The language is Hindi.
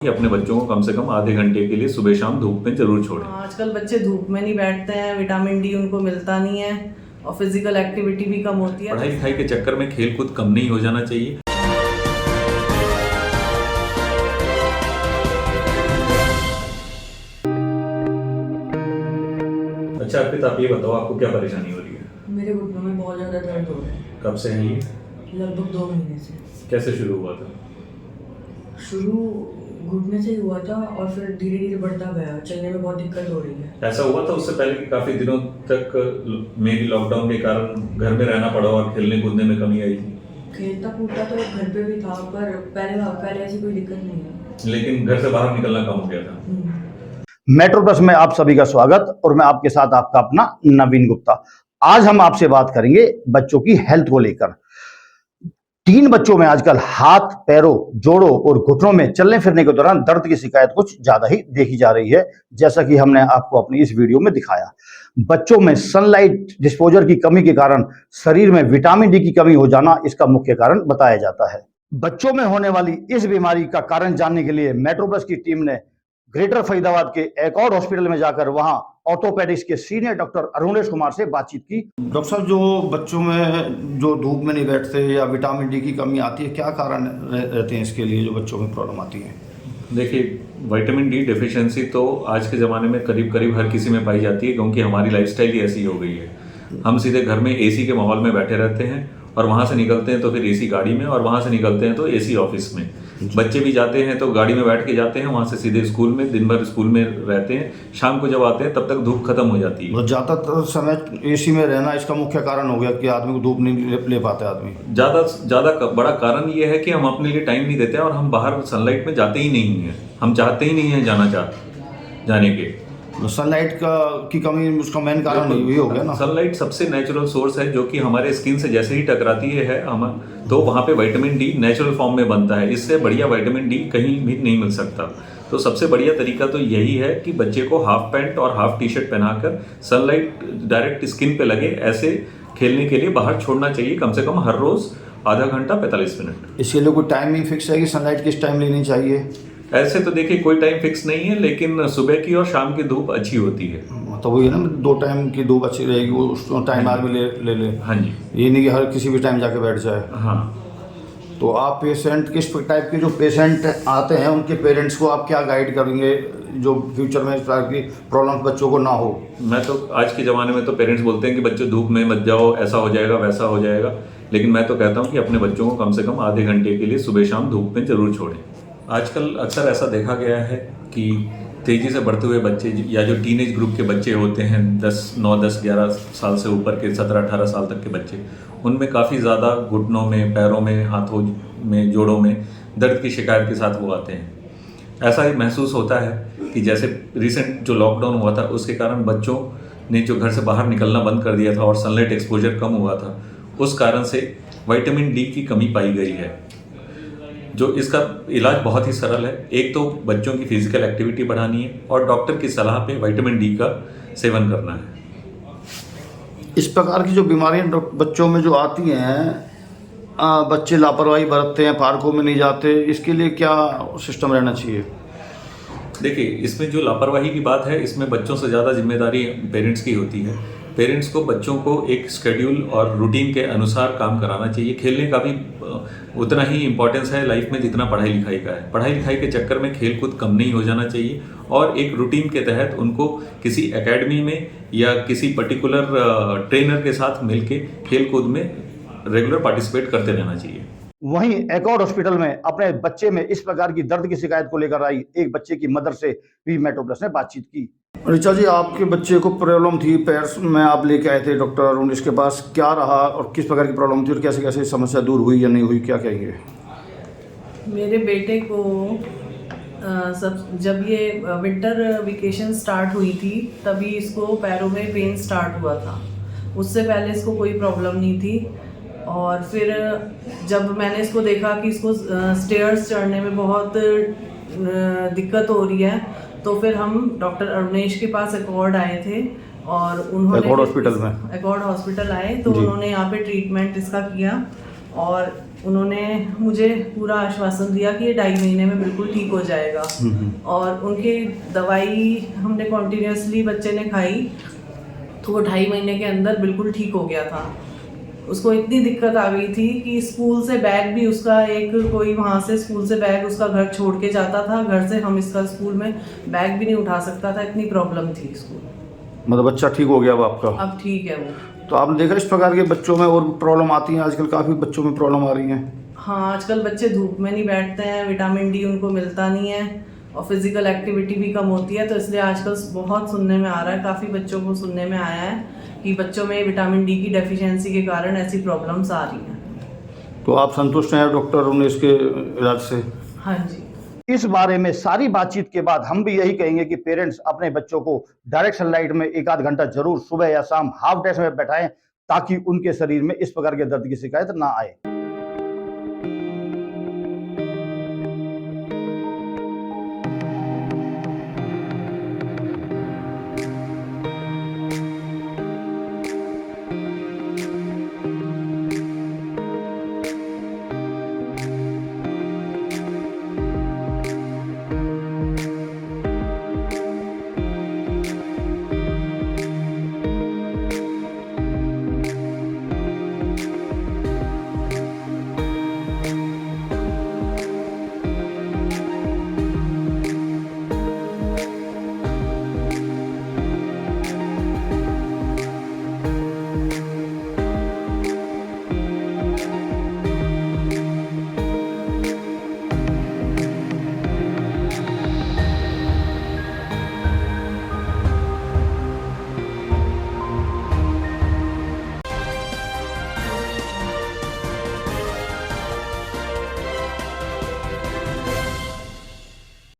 कि अपने बच्चों को कम से कम आधे घंटे के लिए सुबह शाम धूप में जरूर छोड़ें। आजकल बच्चे धूप में नहीं बैठते हैं, विटामिन डी उनको मिलता नहीं है और फिजिकल एक्टिविटी भी कम होती है। पढ़ाई लिखाई के चक्कर में खेल कूद कम नहीं हो जाना चाहिए। अच्छा अर्पित, आप ये बताओ आपको क्या परेशानी हो रही है? मेरे घुटनों में बहुत ज़्यादा दर्द हो रहा है। कब से है ये? लगभग 2 महीने से। कैसे शुरू हुआ था? शुरू घुटने से ही हुआ था और फिर धीरे धीरे बढ़ता गया। चलने में बहुत दिक्कत हो रही है। ऐसा हुआ था उससे पहले कि काफी दिनों तक मेरी लॉकडाउन के कारण घर में रहना पड़ा और खेलने कूदने में कमी आई थी? खेलता कूदता तो घर पे भी था, पर पहले ऐसी कोई दिक्कत नहीं है। लेकिन घर से बाहर निकलना कम हो गया था। मेट्रो प्लस में आप सभी का स्वागत और मैं आपके साथ आपका अपना नवीन गुप्ता। आज हम आपसे बात करेंगे बच्चों की हेल्थ को लेकर। 3 बच्चों में आजकल हाथ, पैरों, जोड़ों और घुटनों में चलने फिरने के दौरान दर्द की शिकायत कुछ ज्यादा ही देखी जा रही है, जैसा कि हमने आपको अपनी इस वीडियो में दिखाया। बच्चों में सनलाइट डिस्पोजर की कमी के कारण शरीर में विटामिन डी की कमी हो जाना इसका मुख्य कारण बताया जाता है। बच्चों में होने वाली इस बीमारी का कारण जानने के लिए मेट्रो प्लस की टीम ने ग्रेटर फरीदाबाद के एक और हॉस्पिटल में जाकर वहां ऑर्थोपेडिक्स के सीनियर डॉक्टर अरुणेश कुमार से बातचीत की। डॉक्टर साहब, जो बच्चों में जो धूप में नहीं बैठते या विटामिन डी की कमी आती है, क्या कारण रहते हैं इसके लिए जो बच्चों में प्रॉब्लम आती है? देखिए, विटामिन डी डेफिशिएंसी तो आज के ज़माने में करीब करीब हर किसी में पाई जाती है, क्योंकि हमारी लाइफस्टाइल ही ऐसी हो गई है। हम सीधे घर में एसी के माहौल में बैठे रहते हैं और वहाँ से निकलते हैं तो फिर एसी गाड़ी में, और वहाँ से निकलते हैं तो एसी ऑफिस में। बच्चे भी जाते हैं तो गाड़ी में बैठ के जाते हैं, वहाँ से सीधे स्कूल में, दिन भर स्कूल में रहते हैं। शाम को जब आते हैं तब तक धूप खत्म हो जाती है। ज़्यादातर समय एसी में रहना इसका मुख्य कारण हो गया कि आदमी को धूप नहीं ले पाता आदमी। ज़्यादा बड़ा कारण ये है कि हम अपने लिए टाइम नहीं देते हैं और हम बाहर सनलाइट में जाते ही नहीं हैं। हम चाहते ही नहीं हैं जाने के। सनलाइट की कमी उसका मेन कारण यही हो गया ना। सनलाइट सबसे नेचुरल सोर्स है जो कि हमारे स्किन से जैसे ही टकराती है हम तो वहाँ पे विटामिन डी नेचुरल फॉर्म में बनता है। इससे बढ़िया विटामिन डी कहीं भी नहीं मिल सकता। तो सबसे बढ़िया तरीका तो यही है कि बच्चे को हाफ पैंट और हाफ टी शर्ट पहनाकर सनलाइट डायरेक्ट स्किन पे लगे ऐसे खेलने के लिए बाहर छोड़ना चाहिए, कम से कम हर रोज आधा घंटा 45 मिनट। इसके लिए कोई टाइमिंग फिक्स है कि सनलाइट किस टाइम लेनी चाहिए? ऐसे तो देखिए कोई टाइम फिक्स नहीं है, लेकिन सुबह की और शाम की धूप अच्छी होती है। तो वही है ना, 2 टाइम की धूप अच्छी रहेगी, वो उस टाइम आदमी ले। हाँ जी, ये नहीं कि हर किसी भी टाइम जाके बैठ जाए। हाँ। तो आप पेशेंट किस टाइप के जो पेशेंट आते हैं उनके पेरेंट्स को आप क्या गाइड करेंगे जो फ्यूचर में इस तरह की प्रॉब्लम बच्चों को ना हो? मैं तो आज के ज़माने में तो पेरेंट्स बोलते हैं कि बच्चे धूप में मत जाओ, ऐसा हो जाएगा वैसा हो जाएगा, लेकिन मैं तो कहता हूँ कि अपने बच्चों को कम से कम आधे घंटे के लिए सुबह शाम धूप में ज़रूर छोड़ें। आजकल अक्सर ऐसा देखा गया है कि तेज़ी से बढ़ते हुए बच्चे या जो टीनेज ग्रुप के बच्चे होते हैं, 9, 10, 11 साल से ऊपर के 17, 18 साल तक के बच्चे, उनमें काफ़ी ज़्यादा घुटनों में, पैरों में, हाथों में, जोड़ों में दर्द की शिकायत के साथ वो आते हैं। ऐसा ही महसूस होता है कि जैसे रिसेंट जो लॉकडाउन हुआ था उसके कारण बच्चों ने जो घर से बाहर निकलना बंद कर दिया था और सनलाइट एक्सपोजर कम हुआ था, उस कारण से विटामिन डी की कमी पाई गई है। जो इसका इलाज बहुत ही सरल है। एक तो बच्चों की फिजिकल एक्टिविटी बढ़ानी है और डॉक्टर की सलाह पे विटामिन डी का सेवन करना है। इस प्रकार की जो बीमारियां बच्चों में जो आती हैं, बच्चे लापरवाही बरतते हैं, पार्कों में नहीं जाते, इसके लिए क्या सिस्टम रहना चाहिए? देखिए, इसमें जो लापरवाही की बात है, इसमें बच्चों से ज़्यादा जिम्मेदारी पेरेंट्स की होती है। पेरेंट्स को बच्चों को एक शेड्यूल और रूटीन के अनुसार काम कराना चाहिए। खेलने का भी उतना ही इम्पोर्टेंस है लाइफ में जितना पढ़ाई लिखाई का है। पढ़ाई लिखाई के चक्कर में खेल कूद कम नहीं हो जाना चाहिए और एक रूटीन के तहत उनको किसी एकेडमी में या किसी पर्टिकुलर ट्रेनर के साथ मिलके खेल कूद में रेगुलर पार्टिसिपेट करते रहना चाहिए। वहीं एक और हॉस्पिटल में अपने बच्चे में इस प्रकार की दर्द की शिकायत को लेकर आई एक बच्चे की मदर से भी मेट्रो प्लस ने बातचीत की। ऋचा जी, आपके बच्चे को प्रॉब्लम थी, पैर में आप लेके आए थे डॉक्टर अरुणेश के पास, क्या रहा और किस प्रकार की प्रॉब्लम थी और कैसे कैसे समस्या दूर हुई या नहीं हुई, क्या कहेंगे? मेरे बेटे को जब ये विंटर वेकेशन स्टार्ट हुई थी तभी इसको पैरों में पेन स्टार्ट हुआ था। उससे पहले इसको कोई प्रॉब्लम नहीं थी। और फिर जब मैंने इसको देखा कि इसको स्टेयर्स चढ़ने में बहुत दिक्कत हो रही है, तो फिर हम डॉक्टर अरुणेश के पास एकॉर्ड आए थे और उन्होंने एकॉर्ड हॉस्पिटल में एकॉर्ड हॉस्पिटल आए तो उन्होंने यहाँ पे ट्रीटमेंट इसका किया और उन्होंने मुझे पूरा आश्वासन दिया कि ये 2.5 महीने में बिल्कुल ठीक हो जाएगा। और उनकी दवाई हमने कॉन्टीन्यूसली बच्चे ने खाई तो वो 2.5 महीने के अंदर बिल्कुल ठीक हो गया था। उसको इतनी दिक्कत आ गई थी कि स्कूल से बैग भी उसका एक कोई वहाँ से स्कूल से बैग उसका घर छोड़ के जाता था, घर से हम इसका स्कूल में बैग भी नहीं उठा सकता था, इतनी प्रॉब्लम थी स्कूल। मतलब बच्चा ठीक हो गया अब आपका? अब ठीक है वो। तो आपने देखा इस प्रकार के बच्चों में और प्रॉब्लम आती हैं आजकल, काफ़ी बच्चों में प्रॉब्लम आ रही हैं। हाँ, आजकल बच्चे धूप में नहीं बैठते हैं, विटामिन डी उनको मिलता नहीं है और फिजिकल एक्टिविटी भी कम होती है, तो इसलिए आजकल बहुत सुनने में आ रहा है, काफ़ी बच्चों को सुनने में आया है कि बच्चों में विटामिन डी की डेफिशिएंसी के कारण ऐसी प्रॉब्लम्स आ रही हैं। तो आप संतुष्ट हैं डॉक्टर उन्हें इसके इलाज से? हाँ जी। इस बारे में सारी बातचीत के बाद हम भी यही कहेंगे कि पेरेंट्स अपने बच्चों को डायरेक्ट सनलाइट में 1-8 घंटा जरूर सुबह या शाम हाफ डे में बैठाएं ताकि उनके शरीर में इस प्रकार के दर्द की शिकायत ना आए।